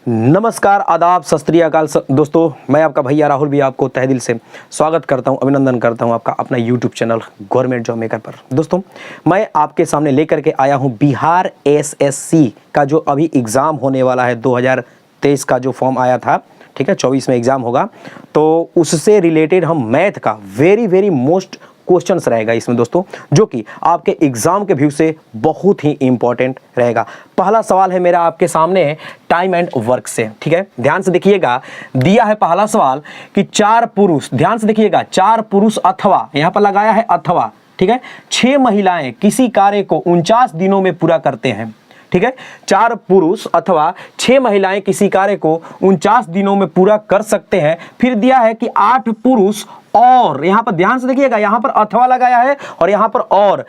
नमस्कार, आदाब, सत श्री अकाल दोस्तों। मैं आपका भैया राहुल भी आपको तहे दिल से स्वागत करता हूं, अभिनंदन करता हूं आपका अपना YouTube channel government job maker पर। दोस्तों, मैं आपके सामने लेकर के आया हूं बिहार एसएससी का जो अभी एग्ज़ाम होने वाला है। 2023 का जो फॉर्म आया था, ठीक है, 24 में एग्ज़ाम होगा, तो उससे रिलेटेड हम मैथ का वेरी मोस्ट क्वेश्चंस रहेगा इसमें दोस्तों, जो कि आपके एग्जाम के व्यू से बहुत ही इंपॉर्टेंट रहेगा। पहला सवाल है मेरा आपके सामने टाइम एंड वर्क से, ठीक है। ध्यान से देखिएगा, दिया है पहला सवाल कि 4 पुरुष, ध्यान से देखिएगा, 4 पुरुष अथवा, यहां पर लगाया है अथवा, ठीक है, 6 महिलाएं किसी कार्य को 49 दिनों में पूरा करते हैं, ठीक है। 4 पुरुष अथवा 6 महिलाएं किसी कार्य को 49 दिनों में पूरा कर सकते हैं। फिर दिया है कि 8 पुरुष और, यहां पर ध्यान से देखिएगा, यहां पर अथवा लगाया है और यहां पर और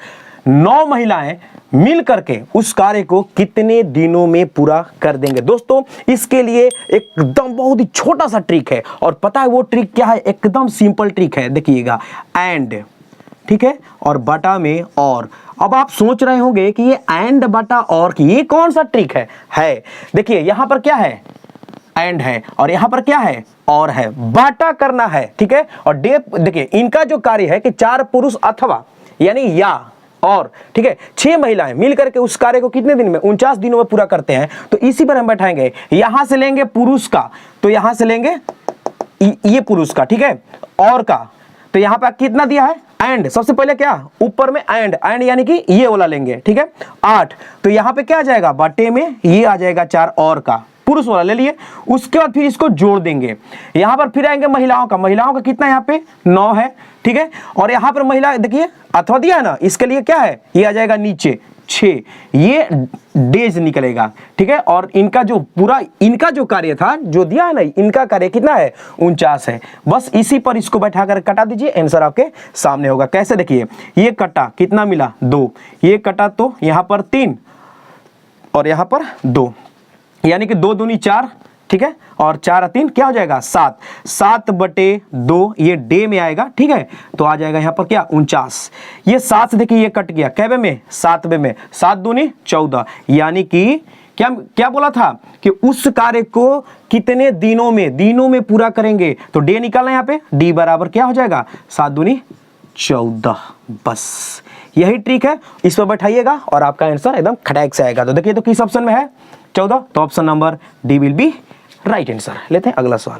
9 महिलाएं मिल करके उस कार्य को कितने दिनों में पूरा कर देंगे। दोस्तों, इसके लिए एकदम बहुत ही छोटा सा ट्रिक है, और पता है वो ट्रिक क्या है? एकदम सिंपल ट्रिक है। देखिएगा, एंड, ठीक है, और बटा में और। अब आप सोच रहे होंगे कि ये एंड बटा और की ये कौन सा ट्रिक है। देखिए, यहां पर क्या है? एंड है, और यहां पर क्या है? और है, बाटा करना है, ठीक है। और देखिए, इनका जो कार्य है कि 4 पुरुष अथवा, यानी या और, ठीक है, 6 महिलाएं मिलकर के उस कार्य को कितने दिन में? 49 दिनों में पूरा करते हैं। तो इसी पर हम बैठाएंगे, यहां से लेंगे पुरुष का, तो यहां से लेंगे ये पुरुष का, ठीक है, और का, तो यहां पर कितना दिया है? एंड। सबसे पहले क्या? ऊपर में एंड यानी कि ये वाला लेंगे, ठीक है, 8। तो यहां पे क्या आ जाएगा? बटे में ये आ जाएगा 4 और का, पुरुष वाला ले लिए। उसके बाद फिर इसको जोड़ देंगे। यहां पर फिर आएंगे महिलाओं का कितना यहाँ पे? 9 है, ठीक है। और यहां पर महिला, देखिए अथवा दिया है ना, इसके लिए क्या है? ये आ जाएगा नीचे 6, ये डेज निकलेगा, ठीक है। और इनका जो पूरा, इनका जो कार्य था, जो दिया है ना, इनका कार्य कितना है? 49 है। बस इसी पर इसको बैठा कर कटा दीजिए, आंसर आपके सामने होगा। कैसे? देखिए, ये कटा, कितना मिला? 2, ये कटा तो यहां पर 3 और यहां पर 2, यानी कि 2 दूनी 4, ठीक है, और 4 3 क्या हो जाएगा? 7। 7/2 ये डे में आएगा, ठीक है। तो आ जाएगा यहाँ पर क्या? 49। ये 7 से देखिए ये कट गया, कैबे में? 7वें में। 7 दूनी 14, यानी कि क्या बोला था कि उस कार्य को कितने दिनों में पूरा करेंगे। तो डे निकालना यहाँ पे, डी बराबर क्या हो जाएगा? 7 दूनी 14। बस यही ट्रिक है, इस पर बैठाइएगा और आपका आंसर एकदम खटाक से आएगा। तो देखिए, तो किस ऑप्शन में है? 14, तो option number D will be right answer. लेते हैं अगला सवाल।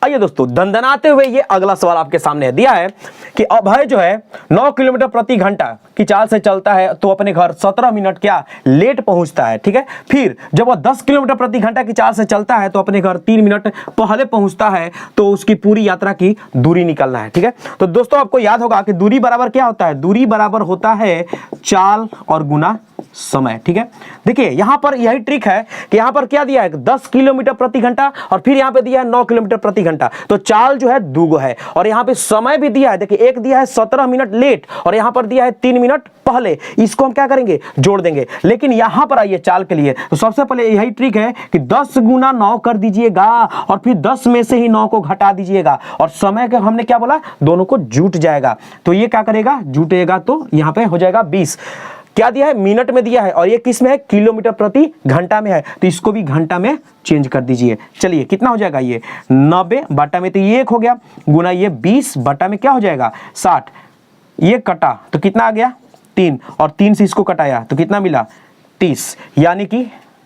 आइए दोस्तों, दंदनाते हुए ये अगला सवाल आपके सामने दिया है कि अभय जो है 9 किलोमीटर प्रति घंटा की चाल से चलता है, तो अपने घर 17 मिनट क्या लेट पहुंचता है, ठीक है। फिर जब वह 10 किलोमीटर प्रति घंटा की चाल से चलता है, तो अपने घर 3 मिनट पहले पहुंचता है। तो उसकी पूरी यात्रा की दूरी निकालना है, ठीक है। तो दोस्तों, आपको याद होगा कि दूरी बराबर क्या होता है? दूरी बराबर होता है चाल और गुना समय, ठीक है। देखिए, यहां पर यही ट्रिक है कि यहां पर क्या दिया है? 10 किलोमीटर प्रति घंटा, और फिर यहां पे दिया है 9 किलोमीटर प्रति घंटा। तो चाल जो है दुगो है, और यहां पे समय भी दिया है। देखिए, एक दिया है 17 मिनट लेट, और यहां पर दिया है 3 मिनट पहले। इसको हम क्या करेंगे? जोड़ देंगे। लेकिन यहां पर आइए चाल के लिए, तो सबसे पहले यही ट्रिक है कि 10 गुना 9 कर दीजिएगा, और फिर 10 में से ही 9 को घटा दीजिएगा, और समय का हमने क्या बोला? दोनों को जुट जाएगा। तो ये क्या करेगा? जुटेगा, तो यहां पे हो जाएगा 20। क्या दिया है? मिनट में दिया है, और ये किस में है? किलोमीटर प्रति घंटा में है। तो इसको भी घंटा में चेंज कर दीजिए। चलिए, कितना हो जाएगा? ये 90 बटा में, तो ये 1 हो गया, गुना ये 20 बटा में क्या हो जाएगा? 60। ये कटा तो कितना आ गया? 3, और 3 से इसको कटाया तो कितना मिला? 30, यानी कि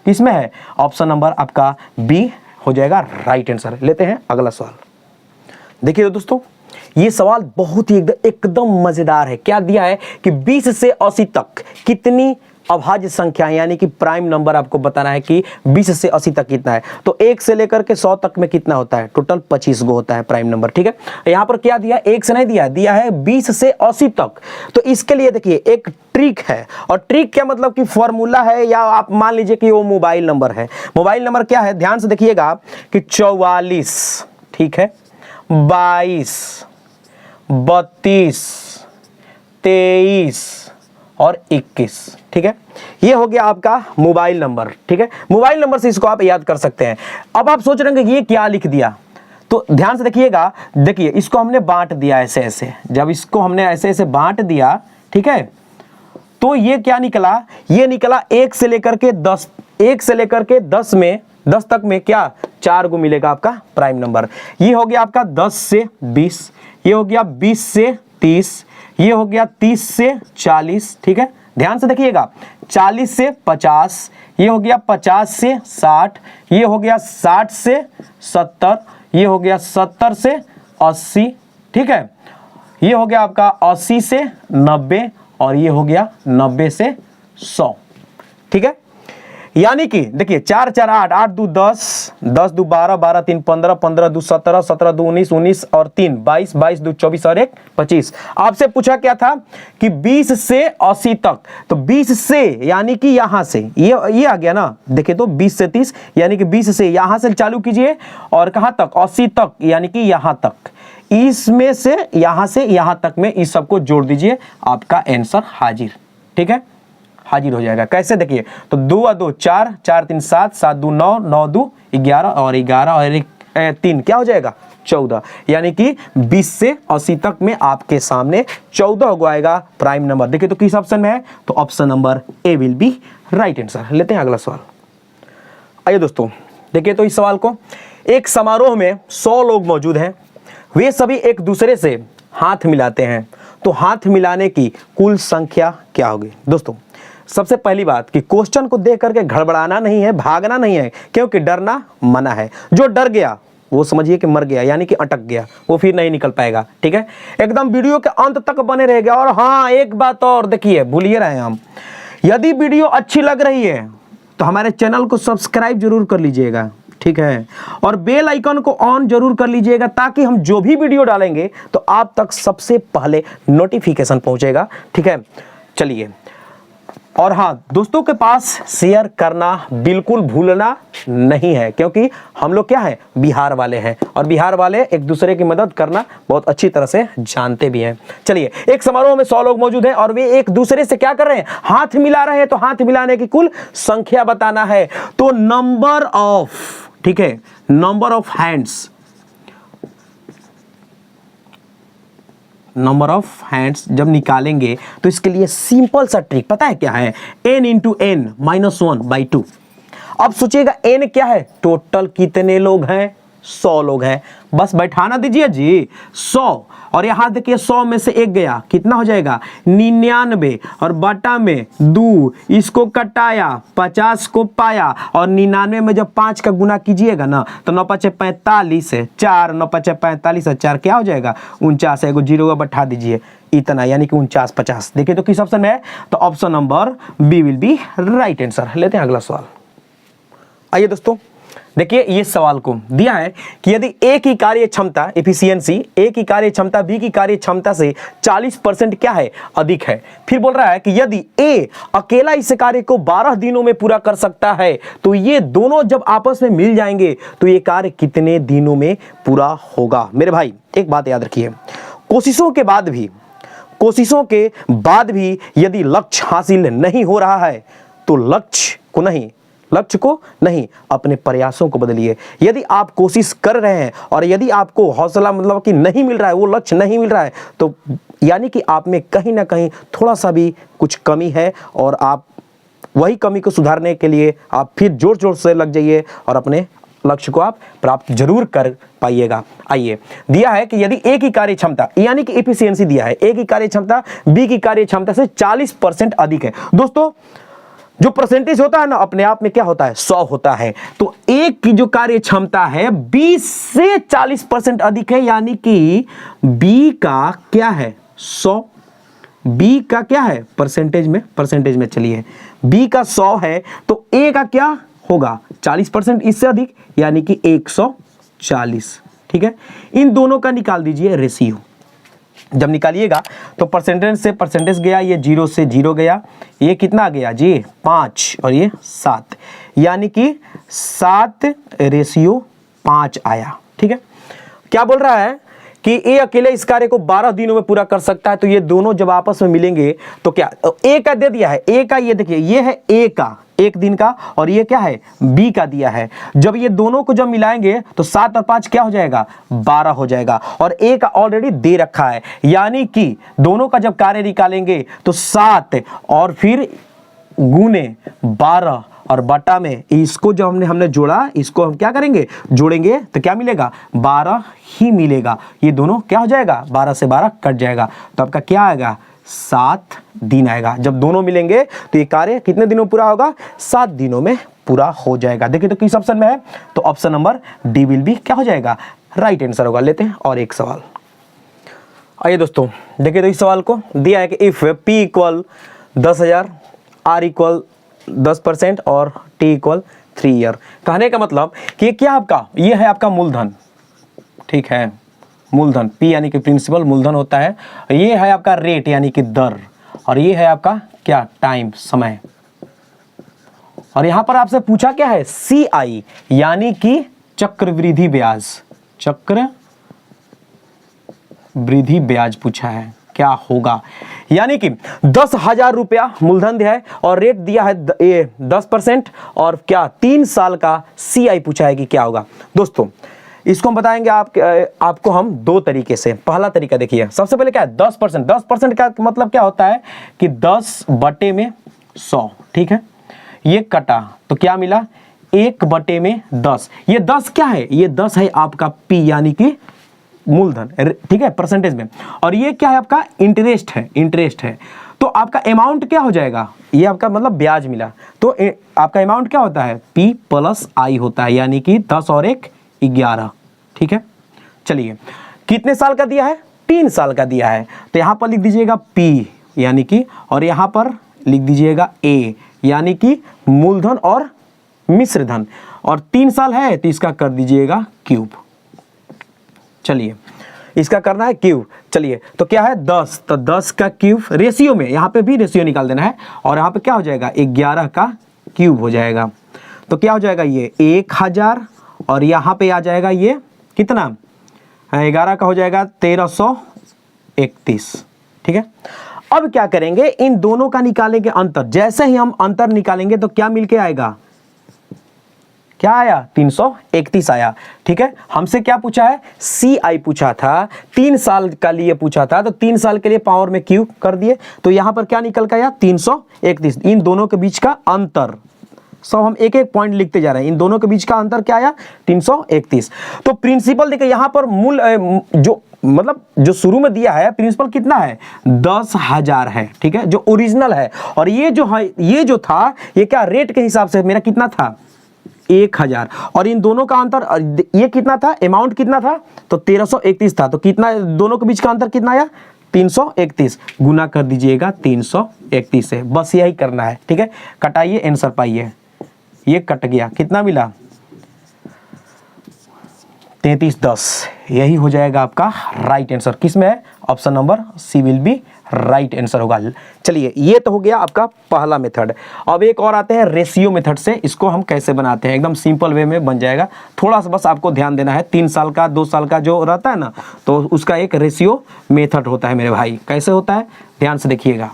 किसमें है? ऑप्शन नंबर आपका बी हो जाएगा राइट आंसर। लेते हैं अगला सवाल। देखिए दोस्तों, ये सवाल बहुत ही एकदम मजेदार है। क्या दिया है कि 20 से 80 तक कितनी अभाज्य संख्या, यानी कि प्राइम नंबर आपको बताना है कि 20 से 80 तक कितना है। तो 1 से लेकर के 100 तक में कितना होता है? टोटल 25 गो होता है प्राइम नंबर, ठीक है। यहां पर क्या दिया? 1 से नहीं दिया है 20 से 80 तक। तो इसके लिए देखिए एक ट्रिक है, और ट्रिक क्या मतलब कि फॉर्मूला है, या आप मान लीजिए कि वो मोबाइल नंबर है। मोबाइल नंबर क्या है? ध्यान से देखिएगा कि 44, ठीक है, 22, 32, 23 और 21, ठीक है। ये हो गया आपका मोबाइल नंबर, ठीक है। मोबाइल नंबर से इसको आप याद कर सकते हैं। अब आप सोच रहे हैं कि ये क्या लिख दिया, तो ध्यान से देखिएगा। देखिए, इसको हमने बांट दिया ऐसे ऐसे। जब इसको हमने ऐसे ऐसे बांट दिया, ठीक है, तो ये क्या निकला? ये निकला 1 से लेकर के 10 में 10 तक में क्या 4 गो मिलेगा आपका प्राइम नंबर। ये हो गया आपका 10 से 20, ये हो गया 20 से 30, ये हो गया 30 से 40, ठीक है, ध्यान से देखिएगा, 40 से 50, ये हो गया 50 से 60, ये हो गया 60 से 70, ये हो गया 70 से 80, ठीक है, ये हो गया आपका 80 से 90 और ये हो गया 90 से 100, ठीक है। यानी कि देखिए 4 4 8 8 2 10 10 2 12 12 3 15 15 2 17 17 2 19 19 और 3 22 22 2 24 और 1 25। आपसे पूछा क्या था कि 20 से 80 तक, तो 20 से यानी कि यहां से ये आ गया ना, देखिए तो 20 से 30 यानी कि 20 से यहां से चालू कीजिए और कहां तक 80 तक यानी कि यहां तक, इसमें से यहां तक में इस सबको जोड़ दीजिए, आपका आंसर हाजिर, ठीक है, हाजिर हो जाएगा। कैसे देखिए तो 2 और 2 4, 4 3 7, 7 2 9, 9 2 11 और 11 और 3 क्या हो जाएगा 14, यानी कि 20 से 80 तक में आपके सामने 14 को आएगा प्राइम नंबर। देखिए तो किस ऑप्शन में है, तो option number A will be right answer. लेते हैं अगला सवाल। आइए दोस्तों देखिए तो इस सवाल को, एक समारोह में 100 लोग मौजूद हैं, वे सभी एक दूसरे से हाथ मिलाते हैं, तो हाथ मिलाने की कुल संख्या क्या होगी। दोस्तों सबसे पहली बात कि क्वेश्चन को देख करके घड़बड़ाना नहीं है, भागना नहीं है, क्योंकि डरना मना है। जो डर गया वो समझिए कि मर गया, यानी कि अटक गया, वो फिर नहीं निकल पाएगा, ठीक है। एकदम वीडियो के अंत तक बने रहेगा। और हाँ एक बात और देखिए, भूलिए रहे हम, यदि वीडियो अच्छी लग रही है तो हमारे चैनल को सब्सक्राइब जरूर कर लीजिएगा, ठीक है, और बेल आइकन को ऑन जरूर कर लीजिएगा, ताकि हम जो भी वीडियो डालेंगे तो आप तक सबसे पहले नोटिफिकेशन पहुंचेगा, ठीक है। चलिए, और हाँ दोस्तों के पास शेयर करना बिल्कुल भूलना नहीं है, क्योंकि हम लोग क्या है, बिहार वाले हैं, और बिहार वाले एक दूसरे की मदद करना बहुत अच्छी तरह से जानते भी हैं। चलिए, एक समारोह में 100 लोग मौजूद हैं और वे एक दूसरे से क्या कर रहे हैं, हाथ मिला रहे हैं, तो हाथ मिलाने की कुल संख्या बताना है। तो नंबर ऑफ, ठीक है, number of hands, number of hands जब निकालेंगे तो इसके लिए सिंपल सा ट्रिक पता है क्या है, n इंटू n -1/2। अब सोचिएगा n क्या है, टोटल कितने लोग हैं, 100 लोग हैं, बस बैठाना दीजिए जी 100, और यहां देखिए 100 में से एक गया, कितना हो जाएगा 99, और बटा में 2, इसको कटाया 50 को पाया, और 99 में जब 5 का गुना कीजिएगा ना तो 9 5 45 है, 4 9 5 45 और 4 क्या हो जाएगा 49 है, एगो जीरो का बैठा दीजिए, इतना यानी कि 49 50। देखिए तो किस ऑप्शन में है, तो option number B will be right answer. लेते हैं अगला सवाल। आइए दोस्तों देखिए, ये सवाल को दिया है कि यदि ए की कार्य क्षमता एफिशिएंसी, ए की कार्य क्षमता बी की कार्य क्षमता से 40% क्या है, अधिक है। फिर बोल रहा है कि यदि ए अकेला इस कार्य को 12 दिनों में पूरा कर सकता है, तो ये दोनों जब आपस में मिल जाएंगे तो ये कार्य कितने दिनों में पूरा होगा। मेरे भाई एक बात याद रखिए, कोशिशों के बाद भी यदि लक्ष्य हासिल नहीं हो रहा है तो लक्ष्य को नहीं अपने प्रयासों को बदलिए। यदि आप कोशिश कर रहे हैं और यदि आपको हौसला मतलब कि नहीं मिल रहा है, वो लक्ष्य नहीं मिल रहा है, तो यानी कि आप में कहीं ना कहीं थोड़ा सा भी कुछ कमी है, और आप वही कमी को सुधारने के लिए आप फिर जोर जोर से लग जाइए और अपने लक्ष्य को आप प्राप्त जरूर कर पाइएगा। आइए, दिया है कि यदि ए की कार्य क्षमता यानी कि एफिशिएंसी दिया है, ए की कार्य क्षमता बी की कार्य क्षमता से 40% अधिक है। दोस्तों जो परसेंटेज होता है ना, अपने आप में क्या होता है 100 होता है, तो ए की जो कार्य क्षमता है 20 से 40% अधिक है, यानी कि बी का क्या है 100, बी का क्या है परसेंटेज में चलिए बी का 100 है, तो ए का क्या होगा 40% इससे अधिक, यानी कि 140, ठीक है। इन दोनों का निकाल दीजिए रेशियो। जब निकालिएगा तो परसेंटेज से परसेंटेज गया, ये 0 से 0 गया, ये कितना गया जी 5 और ये 7, यानी कि 7:5 आया, ठीक है। क्या बोल रहा है कि ए अकेले इस कार्य को 12 दिनों में पूरा कर सकता है, तो ये दोनों जब आपस में मिलेंगे तो क्या, ए का दे दिया है, ए का ये देखिए ये है ए का 1 दिन का, और ये क्या है बी का दिया है। जब ये दोनों को जब मिलाएंगे तो 7 और 5 क्या हो जाएगा 12 हो जाएगा, और ए का ऑलरेडी दे रखा है, यानी कि दोनों का जब कार्य निकालेंगे तो 7 और फिर गुने 12 और बटा में इसको जो हमने जोड़ा, इसको हम क्या करेंगे, जोड़ेंगे तो क्या मिलेगा, 12 ही मिलेगा। ये दोनों क्या हो जाएगा, 12 से 12 कट जाएगा, तो आपका क्या आएगा, 7 दिन आएगा। जब दोनों मिलेंगे तो ये कार्य कितने दिनों में पूरा होगा, 7 दिनों में पूरा हो जाएगा। देखिए तो किस ऑप्शन में है, तो option number D will be क्या हो जाएगा, राइट आंसर होगा। लेते हैं और एक सवाल। आइए दोस्तों देखिए तो इस सवाल को दिया है कि if P equal 10,000, R equal 10% और T इक्वल 3 ईयर। कहने का मतलब कि ये क्या आपका, ये है आपका मूलधन, ठीक है, मूलधन P यानी कि प्रिंसिपल मूलधन होता है, ये है आपका रेट यानी कि दर, और ये है आपका क्या, टाइम, समय। और यहां पर आपसे पूछा क्या है, CI यानी कि चक्रवृद्धि ब्याज, चक्रवृद्धि ब्याज पूछा है, क्या होगा। यानी कि 10,000 रुपया मूलधन दिया है और रेट दिया है 10% और क्या 3 साल का CI पूछा है कि क्या होगा। दोस्तों इसको हम बताएंगे आपको हम 2 तरीके से। पहला तरीका देखिए, सबसे पहले क्या है, 10%। 10% का मतलब क्या होता है कि 10/100, ठीक है, ये कटा तो क्या मिला, 1/10। ये 10 क्या है, ये 10 है आपका P यानी कि मूलधन, ठीक है, परसेंटेज में, और ये क्या है आपका इंटरेस्ट है। तो आपका अमाउंट क्या हो जाएगा, ये आपका मतलब ब्याज मिला, तो आपका अमाउंट क्या होता है, P + I होता है, यानी कि 10 और 1 11, ठीक है। चलिए कितने साल का दिया है, 3 साल का दिया है, तो यहां पर लिख दीजिएगा P यानी कि, और यहां पर लिख दीजिएगा A यानी कि मूलधन और मिश्र धन, और 3 साल है तो इसका कर दीजिएगा क्यूब। चलिए इसका करना है क्यूब। चलिए तो क्या है 10, तो 10 का क्यूब रेशियो में, यहाँ पे भी रेशियो निकाल देना है, और यहाँ पे क्या हो जाएगा 11 का क्यूब हो जाएगा, तो क्या हो जाएगा ये 1000, और यहाँ पे आ जाएगा ये कितना, 11 का हो जाएगा 1331, ठीक है। अब क्या करेंगे, इन दोनों का निकालेंगे अंतर। जैसे ही हम अंतर निकालेंगे तो क्या मिलके आएगा, क्या आया, 331 आया, ठीक है। हमसे क्या पूछा है, CI पूछा था, 3 साल का लिए पूछा था, तो 3 साल के लिए पावर में क्यूब कर दिए, तो यहां पर क्या निकल के आया 331। इन दोनों के बीच का अंतर, सब हम एक एक पॉइंट लिखते जा रहे हैं, इन दोनों के बीच का अंतर क्या आया 331। तो प्रिंसिपल देखिए यहां पर मूल जो मतलब जो शुरू में दिया है प्रिंसिपल कितना है, 10,000 है, ठीक है, जो ओरिजिनल है, और ये जो है, ये जो था ये क्या रेट के हिसाब से मेरा कितना था 1000, और इन दोनों का अंतर ये कितना था, अमाउंट कितना था, तो 1331 था, तो कितना दोनों के बीच का अंतर कितना आया 331, गुना कर दीजिएगा 331 से, बस यही करना है, ठीक है। कटाइए आंसर पाइए, ये कट गया, कितना मिला 3310, यही हो जाएगा आपका राइट आंसर। किसमें है, option number C will be right answer होगा। चलिए ये तो हो गया आपका पहला मेथड। अब एक और आते हैं रेशियो मेथड से, इसको हम कैसे बनाते हैं, एकदम सिंपल वे में बन जाएगा। थोड़ा सा बस आपको ध्यान देना है, 3 साल का 2 साल का जो रहता है ना, तो उसका एक रेशियो मेथड होता है मेरे भाई। कैसे होता है, ध्यान से देखिएगा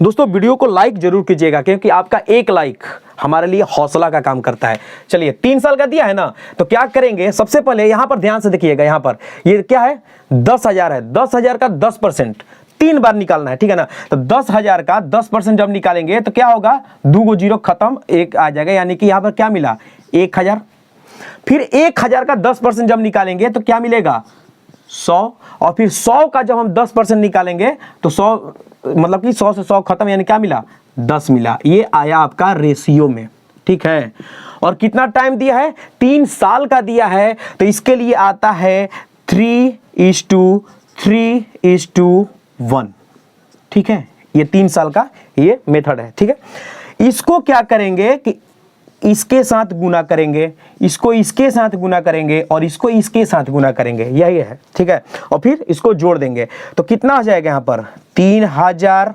दोस्तों। वीडियो को लाइक जरूर कीजिएगा, क्योंकि आपका एक लाइक हमारे लिए हौसला का काम करता है। चलिए 3 साल का दिया है ना, तो क्या करेंगे, सबसे पहले यहां पर ध्यान से देखिएगा, यहां पर ये क्या है 10,000 है, 10,000 का 10% 3 बार निकालना है, ठीक है ना। तो 10,000 का 10% जब निकालेंगे तो क्या होगा, 2 गो जीरो खत्म, 1 आ जाएगा, यानी कि यहां पर क्या मिला 1000। फिर 1000 का 10% जब निकालेंगे तो क्या मिलेगा 100, और फिर 100 का जब हम 10% निकालेंगे तो 100 मतलब कि 100 से 100 खत्म, यानी क्या मिला 10 मिला। ये आया आपका रेशियो में, ठीक है। और कितना टाइम दिया है, 3 साल का दिया है, तो इसके लिए आता है 3:3:1, ठीक है। ये 3 साल का ये मेथड है, ठीक है। इसको क्या करेंगे कि इसके साथ गुना करेंगे, इसको इसके साथ गुना करेंगे, और इसको इसके साथ गुना करेंगे, यही है, ठीक है। और फिर इसको जोड़ देंगे, तो कितना आ जाएगा यहाँ पर 3000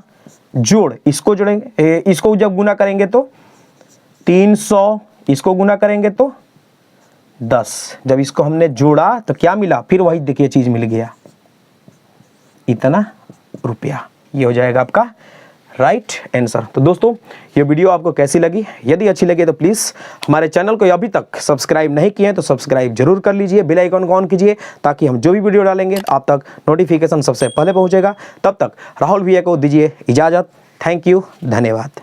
जोड़, इसको जोड़ेंगे, इसको जब गुना करेंगे तो 300, इसको गुना करेंगे तो 10, जब इसको हमने जोड़ा तो क्या मिला, फिर वही देखिए चीज मिल गया, इतना रुपया। ये हो जाएगा आपका राइट आंसर। तो दोस्तों ये वीडियो आपको कैसी लगी? यदि अच्छी लगी तो प्लीज़ हमारे चैनल को अभी तक सब्सक्राइब नहीं किए हैं तो सब्सक्राइब जरूर कर लीजिए, बेल आइकन को ऑन कीजिए ताकि हम जो भी वीडियो डालेंगे आप तक नोटिफिकेशन सबसे पहले पहुंचेगा। तब तक राहुल भैया को दीजिए इजाज़त। थैंक यू, धन्यवाद।